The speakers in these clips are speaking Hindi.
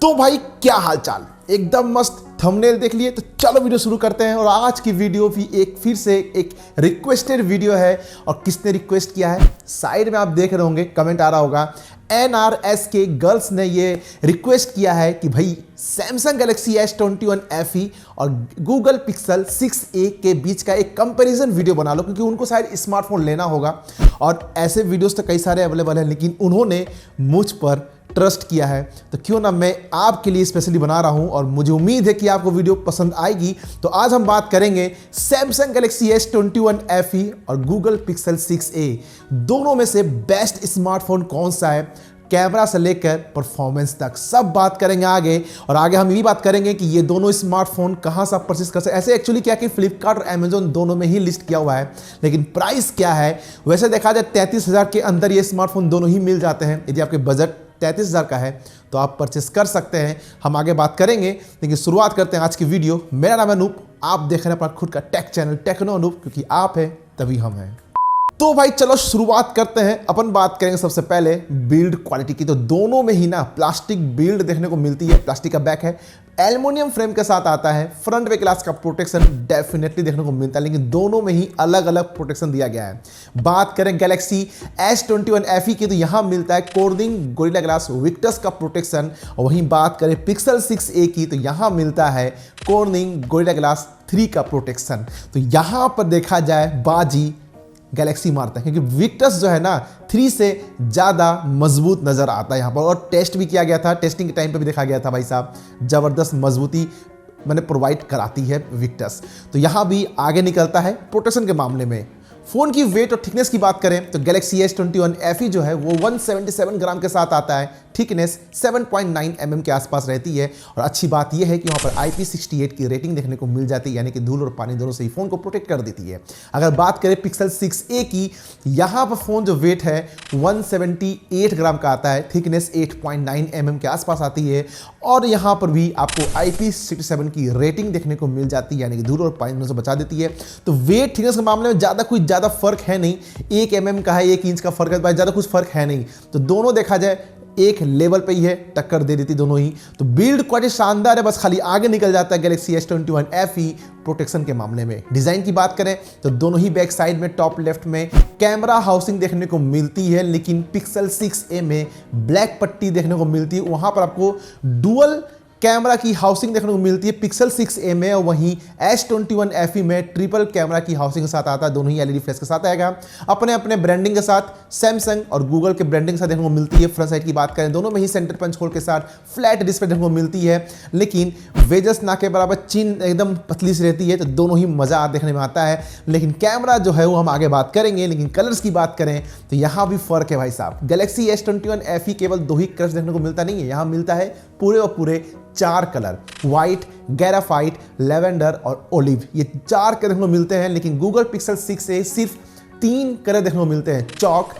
तो भाई क्या हालचाल, एकदम मस्त थंबनेल देख लिए। तो चलो वीडियो शुरू करते हैं। और आज की वीडियो भी फिर से एक रिक्वेस्टेड वीडियो है। और किसने रिक्वेस्ट किया है, साइड में आप देख रहे होंगे, कमेंट आ रहा होगा। NRS के गर्ल्स ने ये रिक्वेस्ट किया है कि भाई सैमसंग गैलेक्सी S21 FE और गूगल पिक्सल 6a के बीच का एक कंपैरिजन वीडियो बना लो, क्योंकि उनको शायद स्मार्टफोन लेना होगा। और ऐसे वीडियोस तो कई सारे अवेलेबल हैं, लेकिन उन्होंने मुझ पर ट्रस्ट किया है, तो क्यों ना मैं आपके लिए स्पेशली बना रहा हूं। और मुझे उम्मीद है कि आपको वीडियो पसंद आएगी। तो आज हम बात करेंगे सैमसंग गैलेक्सी S21 FE और गूगल पिक्सल 6a, दोनों में से बेस्ट स्मार्टफोन कौन सा है, कैमरा से लेकर परफॉर्मेंस तक सब बात करेंगे आगे। और आगे हम ये भी बात करेंगे कि ये दोनों स्मार्टफोन कहां से आप परचेस कर सकते हैं। ऐसे एक्चुअली क्या कि फ्लिपकार्ट और अमेजोन दोनों में ही लिस्ट किया हुआ है, लेकिन प्राइस क्या है, वैसे देखा जाए 33,000 के अंदर ये स्मार्टफोन दोनों ही मिल जाते हैं। यदि आपके बजट 33,000 का है तो आप परचेस कर सकते हैं। हम आगे बात करेंगे, लेकिन शुरुआत करते हैं आज की वीडियो। मेरा नाम है अनूप, आप देख रहे हैं अपना खुद का टेक चैनल टेक्नो अनूप, क्योंकि आप हैं तभी हम हैं। तो भाई चलो शुरुआत करते हैं। अपन बात करेंगे सबसे पहले बिल्ड क्वालिटी की। तो दोनों में ही ना प्लास्टिक बिल्ड देखने को मिलती है। प्लास्टिक का बैक है, एल्युमिनियम फ्रेम के साथ आता है, फ्रंट वे ग्लास का प्रोटेक्शन डेफिनेटली देखने को मिलता है, लेकिन दोनों में ही अलग अलग प्रोटेक्शन दिया गया है। बात करें गैलेक्सी S21 FE की, तो यहां मिलता है कोर्निंग गोरिल्ला ग्लास विक्टस का प्रोटेक्शन। और वहीं बात करें पिक्सल 6a की, तो यहां मिलता है कोर्निंग गोरिल्ला ग्लास 3 का प्रोटेक्शन। तो यहां पर देखा जाए बाजी गैलेक्सी मारता है, क्योंकि विक्टस जो है ना 3 से ज़्यादा मजबूत नज़र आता है यहाँ पर। और टेस्ट भी किया गया था, टेस्टिंग के टाइम पे भी देखा गया था भाई साहब, ज़बरदस्त मजबूती मैंने प्रोवाइड कराती है विक्टस। तो यहाँ भी आगे निकलता है प्रोटेक्शन के मामले में। फ़ोन की वेट और थिकनेस की बात करें तो गैलेक्सी S21 FE जो है वो 177 ग्राम के साथ आता है, थिकनेस 7.9 mm के आसपास रहती है। और अच्छी बात यह है कि वहाँ पर IP68 की रेटिंग देखने को मिल जाती है, यानी कि धूल और पानी दोनों से ही फ़ोन को प्रोटेक्ट कर देती है। अगर बात करें पिक्सल 6a की, यहाँ पर फ़ोन जो वेट है 178 ग्राम का आता है, थिकनेस 8.9 mm के आसपास आती है। और यहाँ पर भी आपको IP67 की रेटिंग देखने को मिल जाती है, यानी कि धूल और पानी दोनों से बचा देती है। तो वेट थिकनेस के मामले में ज़्यादा फर्क है नहीं, 1 mm का है, 1 इंच का फर्क है, भाई ज़्यादा कुछ फर्क है नहीं। तो दोनों देखा जाए एक लेवल पे ही है, टक्कर दे देती दोनों ही। तो बिल्ड क्वालिटी शानदार है, बस खाली आगे निकल जाता है गैलेक्सी S21 FE प्रोटेक्शन के मामले में। डिजाइन की बात करें तो दोनों ही बैक साइड में टॉप लेफ्ट में कैमरा हाउसिंग देखने को मिलती है, लेकिन पिक्सल 6a में ब्लैक पट्टी देखने को मिलती है। वहां पर आपको डुअल कैमरा की हाउसिंग देखने को मिलती है पिक्सल 6a में, और वहीं S21 FE में ट्रिपल कैमरा की हाउसिंग के साथ आता है। दोनों ही LED फ्लैश के साथ आएगा, अपने अपने ब्रांडिंग के साथ सैमसंग और गूगल के ब्रांडिंग के साथ देखने को मिलती है। फ्रंट साइड की बात करें, दोनों में ही सेंटर पंच होल के साथ फ्लैट डिस्प्ले देखने को मिलती है, लेकिन वेजस ना के बराबर चिन एकदम पतली सी रहती है। तो दोनों ही मजा देखने में आता है, लेकिन कैमरा जो है वो हम आगे बात करेंगे। लेकिन कलर्स की बात करें तो यहाँ भी फर्क है भाई साहब। गैलेक्सी S21 FE केवल 2 ही कलर्स देखने को मिलता नहीं है, यहाँ मिलता है पूरे और पूरे 4 कलर, व्हाइट, ग्रेफाइट, लेवेंडर और ओलिव। ये 4 कलर देखने को मिलते हैं, लेकिन गूगल पिक्सल 6a सिर्फ 3 कलर देखने को मिलते हैं, चॉक,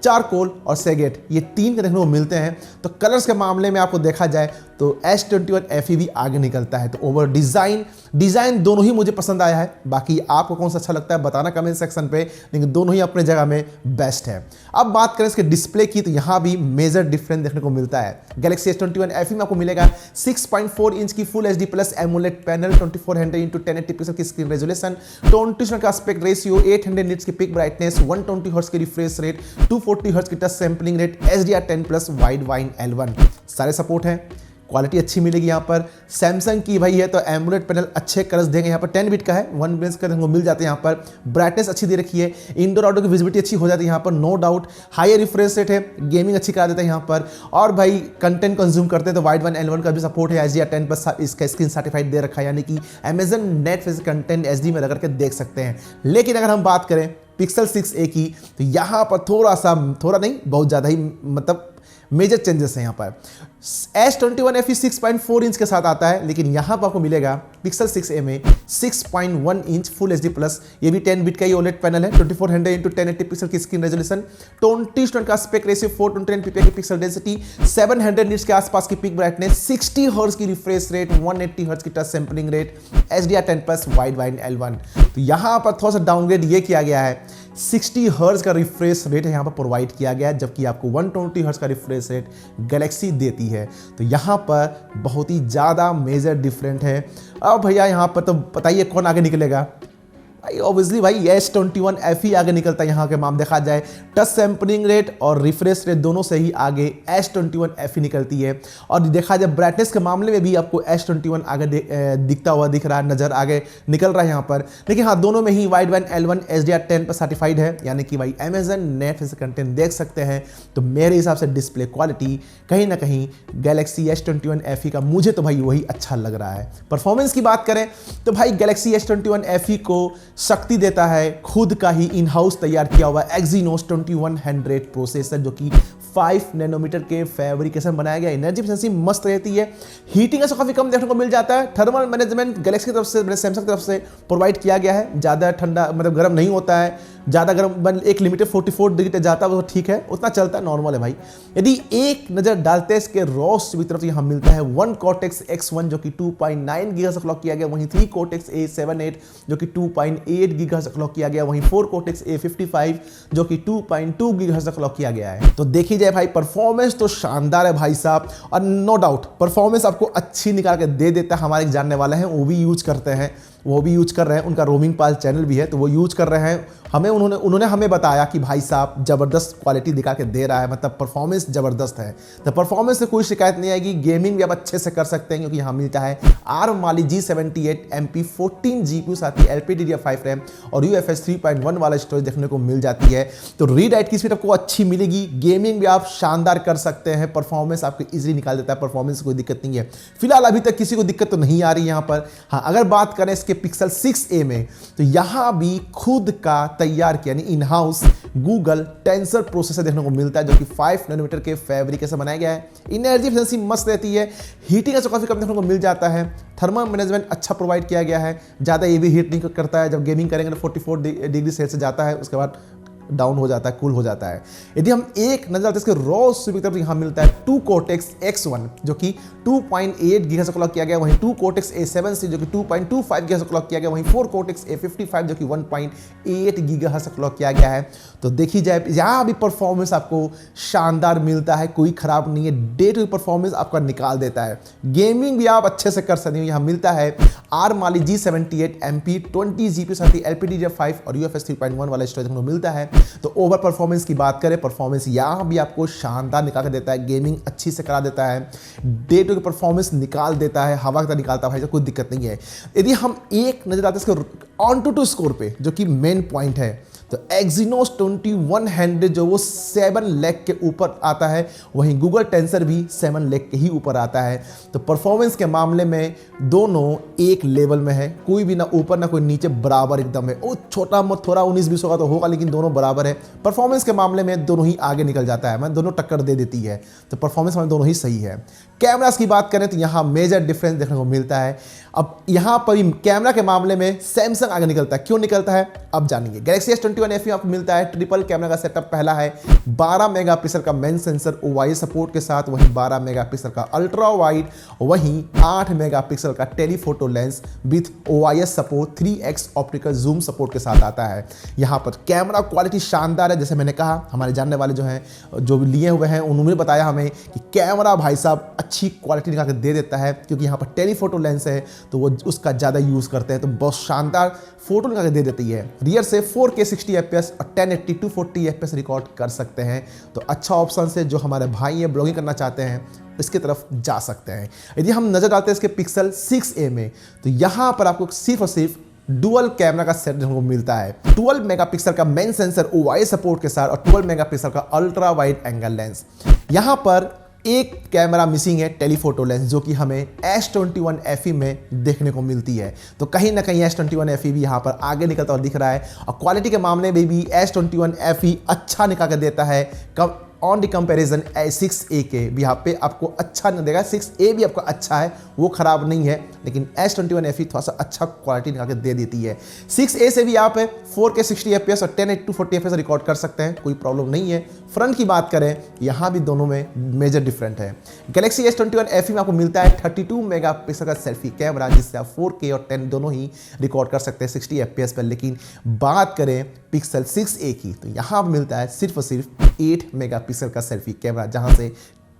चारकोल और सेगेट, ये 3 देखने को मिलते हैं। तो कलर्स के मामले में आपको देखा जाए तो S21 FE भी आगे निकलता है। तो ओवर डिज़ाइन दोनों ही मुझे पसंद आया है। बाकी आपको कौन सा अच्छा लगता है बताना कमेंट सेक्शन पे, लेकिन दोनों ही अपने जगह में बेस्ट है। अब बात करें इसके डिस्प्ले की, तो यहाँ भी मेजर डिफरेंस देखने को मिलता है। गैलेक्सी S21 FE में आपको मिलेगा 6.4 इंच की full HD plus AMOLED panel, 2400x1080 pixel की स्क्रीन रेजोल्यूशन, 20 का एस्पेक्ट रेशियो, 800 निट्स की पिक ब्राइटनेस, 120 हर्ट्ज की रिफ्रेश रेट, 240 हर्ट्ज की touch sampling rate, HDR10+ wide wine L1 सारे सपोर्ट हैं। क्वालिटी अच्छी मिलेगी यहाँ पर। सैमसंग की भाई है तो एमोलेड पैनल अच्छे कलर्स देंगे। यहाँ पर 10 बिट का है, 1 ब्लेंस का देखने को मिल जाते हैं। यहाँ पर ब्राइटनेस अच्छी दे रखी है, इंडोर आउटडोर की विजिबिलिटी अच्छी हो जाती है यहाँ पर, no doubt. High refresh rate है, गेमिंग अच्छी करा देता है यहाँ पर। और भाई कंटेंट कंज्यूम करते हैं तो वाइड वाइन L1 का भी सपोर्ट है, HDR10+ इसका स्क्रीन सर्टिफाइड दे रखा है, यानी कि अमेजन नेटफ्लिक्स कंटेंट HD में लगा करके देख सकते हैं। लेकिन अगर हम बात करें पिक्सल 6a की, तो यहाँ पर थोड़ा नहीं बहुत ज़्यादा ही मतलब मेजर चेंजेस हैं यहाँ पर। S21 FE 6.4 इंच के साथ आता है, लेकिन यहाँ पर आपको मिलेगा पिक्सल 6a में 6.1 इंच फुल HD प्लस, ये भी 10 बिट का ही OLED पैनल है, 2400x1080 पिक्सल की स्क्रीन रेजोल्यूशन, 20 का एस्पेक्ट रेशियो, 420 ppi की पिक्सल डेंसिटी, 700 निट्स के आसपास की पिक ब्राइटनेस, 60 हर्ट्ज की रिफ्रेश रेट, 180 हर्ट्ज की touch sampling rate, HDR10+ wide wine L1। तो यहाँ पर थोड़ा सा डाउनग्रेड ये किया गया है 60 हर्ट्ज का रिफ्रेश रेट यहाँ पर प्रोवाइड किया गया है, जबकि आपको 120 हर्ट्ज का रिफ्रेश रेट गैलेक्सी देती है। तो यहाँ पर बहुत ही ज़्यादा मेजर डिफरेंट है। अब भैया यहाँ पर तो बताइए कौन आगे निकलेगा? भाई ऑब्वियसली भाई S21 FE आगे निकलता है। यहाँ के माम देखा जाए टच सैंपलिंग रेट और रिफ्रेश रेट दोनों से ही आगे S21 FE निकलती है। और देखा जाए ब्राइटनेस के मामले में भी आपको S21 आगे दिखता हुआ दिख रहा है, नज़र आगे निकल रहा है यहाँ पर। लेकिन हाँ, दोनों में ही वाइड बैंड L1 HDR10 पर सर्टिफाइड है, यानी कि भाई अमेजन नेट से कंटेंट देख सकते हैं। तो मेरे हिसाब से डिस्प्ले क्वालिटी कहीं ना कहीं गैलेक्सी S21 FE का मुझे तो भाई वही अच्छा लग रहा है। परफॉर्मेंस की बात करें तो भाई गैलेक्सी S21 FE को शक्ति देता है खुद का ही इन हाउस तैयार किया हुआ Exynos 2100 प्रोसेसर, जो कि 5 नैनोमीटर के फैब्रिकेशन बनाया गया। एनर्जी एफिशिएंसी मस्त रहती है, हीटिंग का काफी कम देखने को मिल जाता है। थर्मल मैनेजमेंट गैलेक्सी की तरफ से, सैमसंग की तरफ से प्रोवाइड किया गया है। ज़्यादा ठंडा मतलब गर्म नहीं होता है, ज़्यादा गर्म एक लिमिटेड 44 डिग्री तक जाता है, वो ठीक है, उतना चलता है, नॉर्मल है भाई। यदि एक नज़र डालते हैं इसके रॉस की तरफ, यहाँ मिलता है 1 Cortex X1 जो कि 2.9 गीगाहर्ट्ज़ से क्लॉक किया गया, वहीं 3 Cortex A78 जो कि 2.8 गीगाहर्ट्ज़ से क्लॉक किया गया, वहीं 4 Cortex A55 जो कि 2.2 गीगाहर्ट्ज़ से क्लॉक किया गया है। तो देखी जाए भाई परफॉर्मेंस तो शानदार है भाई साहब, और नो डाउट परफॉर्मेंस आपको अच्छी निकाल के दे देता है। हमारे जानने वाले हैं, वो भी यूज करते हैं, वो भी यूज कर रहे हैं, उनका रोमिंग पाल चैनल भी है, तो वो यूज कर रहे हैं। उन्होंने हमें बताया कि भाई साहब ज़बरदस्त क्वालिटी दिखा के दे रहा है, मतलब परफॉर्मेंस ज़बरदस्त है। तो परफॉर्मेंस से कोई शिकायत नहीं आएगी। गेमिंग भी आप अच्छे से कर सकते हैं, क्योंकि यहाँ मिलता है ARM Mali G78 MP 14 GPU, साथ ही LPDDR5 रैम और UFS 3.1 वाला स्टोरेज देखने को मिल जाती है। तो रीड राइट की स्पीड आपको अच्छी मिलेगी, गेमिंग भी आप शानदार कर सकते हैं, परफॉर्मेंस आपको इजीली निकाल देता है, परफॉर्मेंस कोई दिक्कत नहीं है। फिलहाल अभी तक किसी को दिक्कत तो नहीं आ रही यहाँ पर। हाँ, अगर बात करें इसके Pixel 6a में, तो यहाँ भी खुद का तैयार किया यानी in house Google tensor processor देखने को मिलता है, जो कि 5 नैनोमीटर के फैब्रिक से बनाया गया है। एनर्जी एफिशिएंसी मस्त रहती है, हीटिंग का काफी कम देखने को मिल जाता है। थर्मल मैनेजमेंट अच्छा प्रोवाइड किया गया है, ज़्यादा ये भी हीट नहीं करता है। जब गेमिंग करेंगे तो 44 डिग्री सेल्सियस जाता है, उसके बाद डाउन हो जाता है, कूल हो जाता है। यदि हम एक नजर डालते हैं इसके रॉ की तरफ, यहाँ मिलता है 2 Cortex X1 जो कि 2.8 गीगाहर्ट्ज़ से क्लॉक किया गया, वहीं 2 Cortex A7C जो कि 2.25 गीगाहर्ट्ज़ से क्लॉक किया गया, वहीं 4 Cortex A55 जो कि 1.8 गीगाहर्ट्ज़ से क्लॉक किया गया है। तो देखी जाए यहाँ भी परफॉर्मेंस आपको शानदार मिलता है, कोई खराब नहीं है, डे टू परफॉर्मेंस आपका निकाल देता है। गेमिंग भी आप अच्छे से कर सकते हो। यहाँ मिलता है ARM Mali G78 MP 20 GPU, साथ ही LPDDR5 और UFS 3.1 वाला स्टोरेज देखने को मिलता है। तो ओवर परफॉर्मेंस की बात करें, परफॉर्मेंस यहाँ भी आपको शानदार निकाल के देता है, गेमिंग अच्छी से करा देता है, डे टू परफॉर्मेंस निकाल देता है, हवा का निकालता है भाई, कोई दिक्कत नहीं है। यदि हम एक नजर आते हैं इसके ऑन-टू स्कोर पे, जो कि मेन पॉइंट है, तो Exynos 2100 जो वो 7 लाख के ऊपर आता है, वहीं गूगल टेंसर भी 7 लाख के ही ऊपर आता है। तो परफॉर्मेंस के मामले में दोनों एक लेवल में है, कोई भी ना ऊपर ना कोई नीचे, बराबर एकदम है। वो छोटा मोटा थोड़ा 19-20 होगा तो होगा, लेकिन दोनों बराबर है। परफॉर्मेंस के मामले में दोनों ही आगे निकल जाता है, मैं दोनों टक्कर दे देती है। तो परफॉर्मेंस में दोनों ही सही है। कैमरास की बात करें तो यहाँ मेजर डिफरेंस देखने को मिलता है। अब यहाँ पर कैमरा के मामले में सैमसंग आगे निकलता है। क्यों निकलता है अब जानेंगे। गैलेक्सी S21 FE आपको मिलता है ट्रिपल कैमरा का सेटअप। पहला है 12 मेगापिक्सल का मेन सेंसर OIS सपोर्ट के साथ, वहीं 12 मेगापिक्सल का अल्ट्रा वाइड, वहीं 8 मेगापिक्सल का telephoto lens with OIS support 3x optical zoom support के साथ आता है। यहाँ पर कैमरा क्वालिटी शानदार है, जैसे मैंने कहा, हमारे जानने वाले जो हैं, जो लिए हुए हैं, उन्होंने बताया हमें कि कैमरा भाई साहब अच्छी क्वालिटी निकाल के दे देता है, क्योंकि यहाँ पर टेलीफोटो लेंस है तो वो उसका ज़्यादा यूज़ करते हैं, तो बहुत शानदार फोटो निकाल के दे देती है। रियर से 4K 60 FPS और 1080 240 FPS रिकॉर्ड कर सकते हैं। तो अच्छा ऑप्शन से जो हमारे भाई हैं ब्लॉगिंग करना चाहते हैं, इसकी तरफ जा सकते हैं। यदि हम नजर डालते हैं इसके Pixel 6a में, तो यहाँ पर आपको सिर्फ और सिर्फ डुअल कैमरा का सेट देखने को मिलता है। 12 मेगापिक्सल का मेन सेंसर OIS सपोर्ट के साथ और 12 मेगापिक्सल का अल्ट्रा वाइड एंगल लेंस। यहाँ पर एक कैमरा मिसिंग है, टेलीफोटो लेंस, जो कि हमें S21 FE में देखने को मिलती है। तो कहीं ना कहीं S21 FE भी यहाँ पर आगे निकलता हुआ दिख रहा है। और क्वालिटी के मामले में भी S21 FE अच्छा निकाल कर देता है ऑन द कंपैरिजन 6a के भी यहाँ पे आपको अच्छा नहीं देगा। 6a भी आपका अच्छा है, वो खराब नहीं है, लेकिन S21 FE थोड़ा सा अच्छा क्वालिटी निकाल के दे देती है। 6a से भी आप 4K 60 FPS और 1080 240 FPS रिकॉर्ड कर सकते हैं, कोई प्रॉब्लम नहीं है। फ्रंट की बात करें, यहाँ भी दोनों में मेजर डिफरेंट है। गैलेक्सी S21 FE में आपको मिलता है 32 मेगापिक्सल का सेल्फी कैमरा, जिससे आप 4K और 10 दोनों ही रिकॉर्ड कर सकते हैं 60 FPS पर। लेकिन बात करें पिक्सल 6a की, तो यहाँ मिलता है सिर्फ और सिर्फ 8 मेगापिक्सल का सेल्फी कैमरा, जहाँ से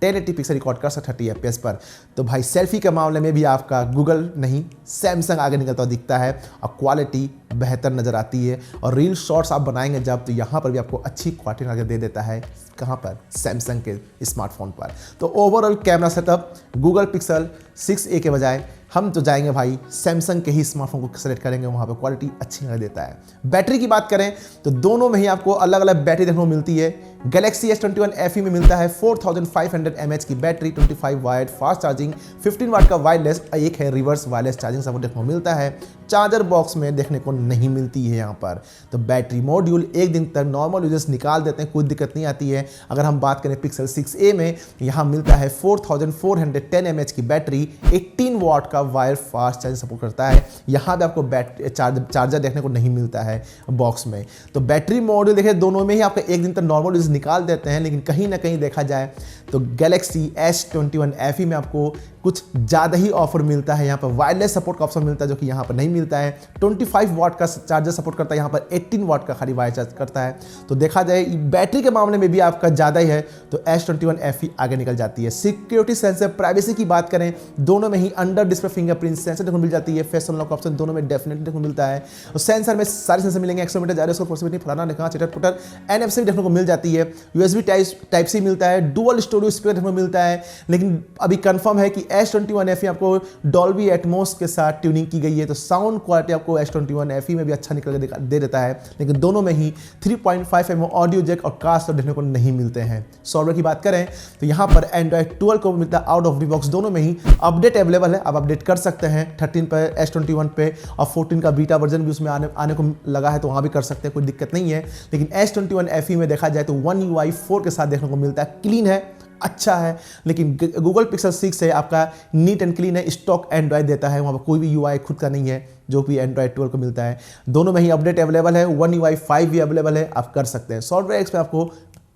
1080 पिक्सल रिकॉर्ड कर सकते 30 FPS पर। तो भाई सेल्फी के मामले में भी आपका गूगल नहीं, सैमसंग आगे निकलता हुआ दिखता है और क्वालिटी बेहतर नज़र आती है। और रील शॉट्स आप बनाएंगे जब, तो यहाँ पर भी आपको अच्छी क्वालिटी नजर दे देता है। कहाँ पर? सैमसंग के स्मार्टफोन पर। तो overall camera setup Google pixel 6a के बजाय हम तो जाएंगे भाई सैमसंग के ही स्मार्टफोन को सेलेक्ट करेंगे, वहाँ पे क्वालिटी अच्छी नजर देता है। बैटरी की बात करें तो दोनों में ही आपको अलग अलग बैटरी देखने को मिलती है। गैलेक्सी S21 FE में मिलता है 4500 mAh की बैटरी, 25 वाट फास्ट चार्जिंग, 15 वाट का वायरलेस, एक है रिवर्स वायरलेस चार्जिंग सपोर्ट देखने को मिलता है। चार्जर बॉक्स में देखने को नहीं मिलती है यहाँ पर। तो बैटरी मॉड्यूल एक दिन तक नॉर्मल यूजर्स निकाल देते हैं, कोई दिक्कत नहीं आती है। अगर हम बात करें पिक्सल 6a में, यहाँ मिलता है 4410 mAh की बैटरी, 18 वाट का वायर फास्ट चार्जिंग सपोर्ट करता है। यहाँ भी आपको चार्जर देखने को नहीं मिलता है बॉक्स में। तो बैटरी मॉड्यूल देखिए दोनों में ही आपका एक दिन तक नॉर्मल यूज निकाल देते हैं, लेकिन कहीं ना कहीं देखा जाए तो गैलेक्सी S21 FE में आपको कुछ ज़्यादा ही ऑफर मिलता है। यहाँ पर वायरलेस सपोर्ट का ऑप्शन मिलता है जो कि यहाँ पर नहीं मिलता है। 25 वाट का चार्जर सपोर्ट करता है, यहाँ पर 18 वाट का खाली वायर चार्ज करता है। तो देखा जाए बैटरी के मामले में भी आपका ज़्यादा ही है, तो S21 FE आगे निकल जाती है। सिक्योरिटी सेंसर, प्राइवेसी की बात करें, दोनों में ही अंडर डिस्प्ले फिंगरप्रिंट सेंसर देखने को मिल जाती है। फेस अनलॉक ऑप्शन दोनों में डेफिनेटली देखने को मिलता है। और सेंसर में सारे सेंसर मिलेंगे, एक्सेलेरोमीटर, जायरोस्कोप, प्रोक्सीमिटी, फलाना निकाह, चिटर पुटर, NFC देखने को मिल जाती है। USB टाइप C मिलता है, डुअल स्टूडियो स्पीकर देखने को मिलता है। लेकिन अभी कंफर्म है कि S21 FE आपको डॉल्बी एटमॉस के साथ ट्यूनिंग की गई है, तो साउंड क्वालिटी आपको S21 FE में भी अच्छा निकल के दे देता है। लेकिन दोनों में ही 3.5mm ऑडियो जैक और कास्ट देखने को नहीं मिलते हैं। सॉफ्टवेयर की बात करें तो यहाँ पर Android 12 को मिलता है आउट ऑफ द बॉक्स, दोनों में ही अपडेट अवेलेबल है, आप अपडेट कर सकते हैं 13 पर S21 पे, और 14 का बीटा वर्जन भी उसमें आने को लगा है, तो वहाँ भी कर सकते हैं, कोई दिक्कत नहीं है। लेकिन S21 FE में देखा जाए तो One UI 4 के साथ देखने को मिलता है, क्लीन है, अच्छा है। लेकिन गूगल पिक्सल 6 है आपका नीट एंड क्लीन है, स्टॉक एंड्रॉयड देता है, वहाँ पर कोई भी UI खुद का नहीं है जो भी Android 12 को मिलता है। दोनों में ही अपडेट अवेलेबल है, One UI 5 भी अवेलेबल है, आप कर सकते हैं। सॉफ्टवेयर एक्स पे आपको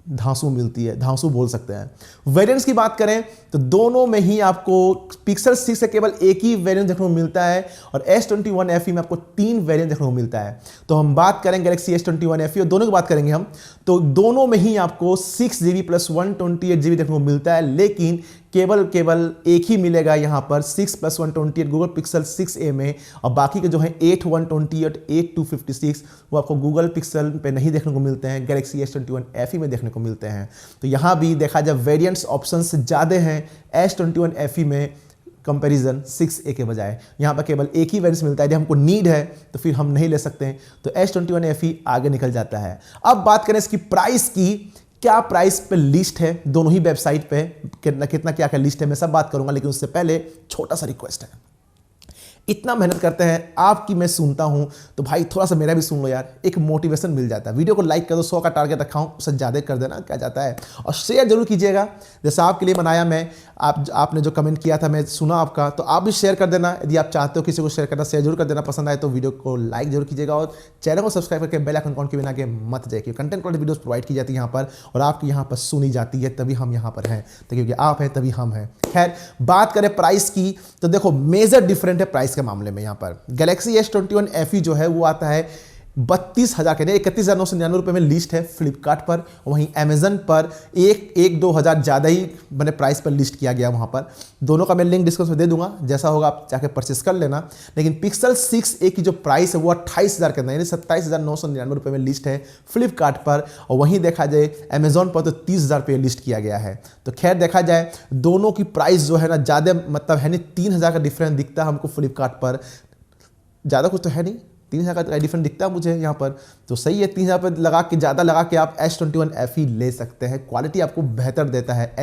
धांसू मिलती है, धांसू बोल सकते हैं। वेरिएंट्स की बात करें तो दोनों में ही आपको पिक्सल 6 से केवल एक ही वेरिएंट देखने को मिलता है, और S21 FE में आपको 3 वेरिएंट देखने को मिलता है। तो हम बात करें गैलेक्सी S21 FE और दोनों की बात करेंगे हम, तो दोनों में ही आपको 6GB प्लस 128GB देखने को मिलता है। लेकिन केवल एक ही मिलेगा यहाँ पर 6 + 128 गूगल पिक्सल 6a में, और बाकी के जो है 8 128 8 256 वो आपको गूगल पिक्सल पे नहीं देखने को मिलते हैं, गैलेक्सी S21 FE में देखने को मिलते हैं। तो यहाँ भी देखा जाए वेरिएंट्स ऑप्शंस ज़्यादा हैं S21 FE में कंपैरिजन 6a के बजाय। यहाँ पर केवल एक ही वेरिएंट मिलता है, यदि हमको नीड है तो फिर हम नहीं ले सकते हैं, तो S21 FE आगे निकल जाता है। अब बात करें इसकी प्राइस की, क्या प्राइस पे लिस्ट है दोनों ही वेबसाइट पे, कितना क्या क्या लिस्ट है, मैं सब बात करूंगा। लेकिन उससे पहले छोटा सा रिक्वेस्ट है, इतना मेहनत करते हैं आपकी, मैं सुनता हूं, तो भाई थोड़ा सा मेरा भी सुन लो यार, एक मोटिवेशन मिल जाता है। वीडियो को लाइक कर दो, 100 का टारगेट रखा हूं, उससे ज़्यादा कर देना, क्या जाता है। और शेयर जरूर कीजिएगा, जैसा आपके लिए बनाया मैं, आपने जो कमेंट किया था मैं सुना आपका, तो आप भी शेयर कर देना। यदि आप चाहते हो किसी को शेयर करना, शेयर जरूर कर देना। पसंद आए तो वीडियो को लाइक जरूर कीजिएगा, और चैनल को सब्सक्राइब करके बेल आइकन कॉन के बिना के मत जाइए, क्योंकि कंटेंट क्वालिटी वीडियोस प्रोवाइड की जाती है यहाँ पर, और आपकी यहाँ पर सुनी जाती है, तभी हम यहाँ पर हैं। तो क्योंकि आप हैं तभी हम हैं। खैर, बात करें प्राइस की, तो देखो मेजर डिफरेंट है प्राइस के मामले में। यहाँ पर गैलेक्सी S21 FE जो है वो आता है 32,000 के, 31,999 रुपये में लिस्ट है फ्लिपकार्ट पर। वहीं अमेजन पर 1-2 हज़ार ज़्यादा ही मैंने प्राइस पर लिस्ट किया गया वहाँ पर। दोनों का मैं लिंक डिस्क्रिप्शन में दे दूंगा, जैसा होगा आप जाके परचेस कर लेना। लेकिन पिक्सल 6a की जो प्राइस है वो 28,000 के अंदर, यानी 27,999 रुपये में लिस्ट है फ्लिपकार्ट पर। और वहीं देखा जाए अमेजोन पर तो 30,000 रुपये लिस्ट किया गया है। तो खैर देखा जाए दोनों की प्राइस जो है ना ज़्यादा मतलब है नहीं, 3,000 का डिफरेंस दिखता है हमको फ्लिपकार्ट पर, ज़्यादा कुछ तो है नहीं, 3,000 का डिफरेंट दिखता है मुझे यहाँ पर। तो सही है, 3,000 पर लगा के ज़्यादा लगा के आप S21 FE ले सकते हैं। क्वालिटी आपको बेहतर देता है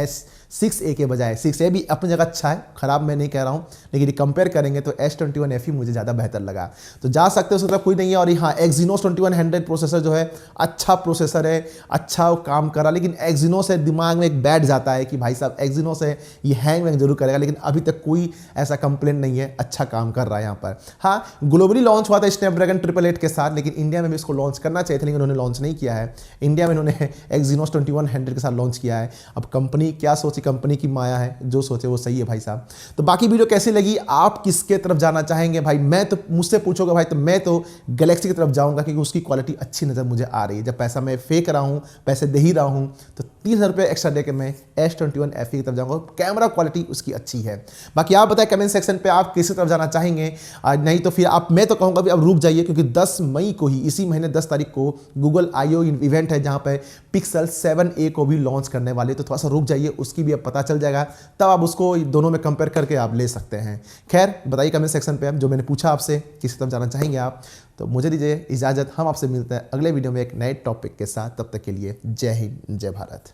6A के बजाय। 6A भी अपनी जगह अच्छा है, खराब मैं नहीं कह रहा हूँ, लेकिन कंपेयर करेंगे तो S21 FE मुझे ज़्यादा बेहतर लगा। तो जा सकते हो, उसका कोई नहीं है। और हाँ, Exynos 2100 प्रोसेसर जो है अच्छा प्रोसेसर है, अच्छा काम कर रहा, लेकिन Exynos से दिमाग में एक बैठ जाता है कि भाई साहब Exynos है, ये हैंग वैंग जरूर करेगा, लेकिन अभी तक कोई ऐसा कंप्लेंट नहीं है, अच्छा काम कर रहा है यहाँ पर। हाँ, ग्लोबली लॉन्च हुआ था स्नैपड्रैगन 888 के साथ, लेकिन इंडिया में भी इसको लॉन्च करना चाहिए था, लेकिन उन्होंने लॉन्च नहीं किया है। इंडिया में उन्होंने Exynos 2100 के साथ लॉन्च किया है। अब कंपनी क्या सोची, कंपनी की माया है, जो सोचे वो सही है भाई साहब। तो बाकी वीडियो कैसी लगी, आप किसके तरफ जाना चाहेंगे भाई? मैं तो, मुझसे पूछोगे भाई, तो मैं तो गैलेक्सी की तरफ जाऊंगा, क्योंकि उसकी क्वालिटी अच्छी नज़र मुझे आ रही है। जब पैसा मैं फेंक रहा हूँ, पैसे दे ही रहा हूँ, तो 30,000 रुपये एक्स्ट्रा दे के मैं S21 FE की तरफ जाऊंगा। कैमरा क्वालिटी उसकी अच्छी है। बाकी आप बताएं कमेंट सेक्शन पे आप किसी तरफ जाना चाहेंगे। नहीं तो फिर आप, मैं तो कहूँगा भी अब रुक जाइए, क्योंकि 10 मई को ही, इसी महीने 10 तारीख को गूगल I/O इवेंट है, जहाँ पे पिक्सल 7A को भी लॉन्च करने वाले। तो थोड़ा सा रुक जाइए, उसकी भी अब पता चल जाएगा, तब आप उसको दोनों में कंपेयर करके आप ले सकते हैं। खैर, बताइए कमेंट सेक्शन पे जो मैंने पूछा आपसे, किसी तरफ जाना चाहेंगे आप। तो मुझे दीजिए इजाज़त, हम आपसे मिलते हैं अगले वीडियो में एक नए टॉपिक के साथ। तब तक के लिए जय हिंद, जय भारत।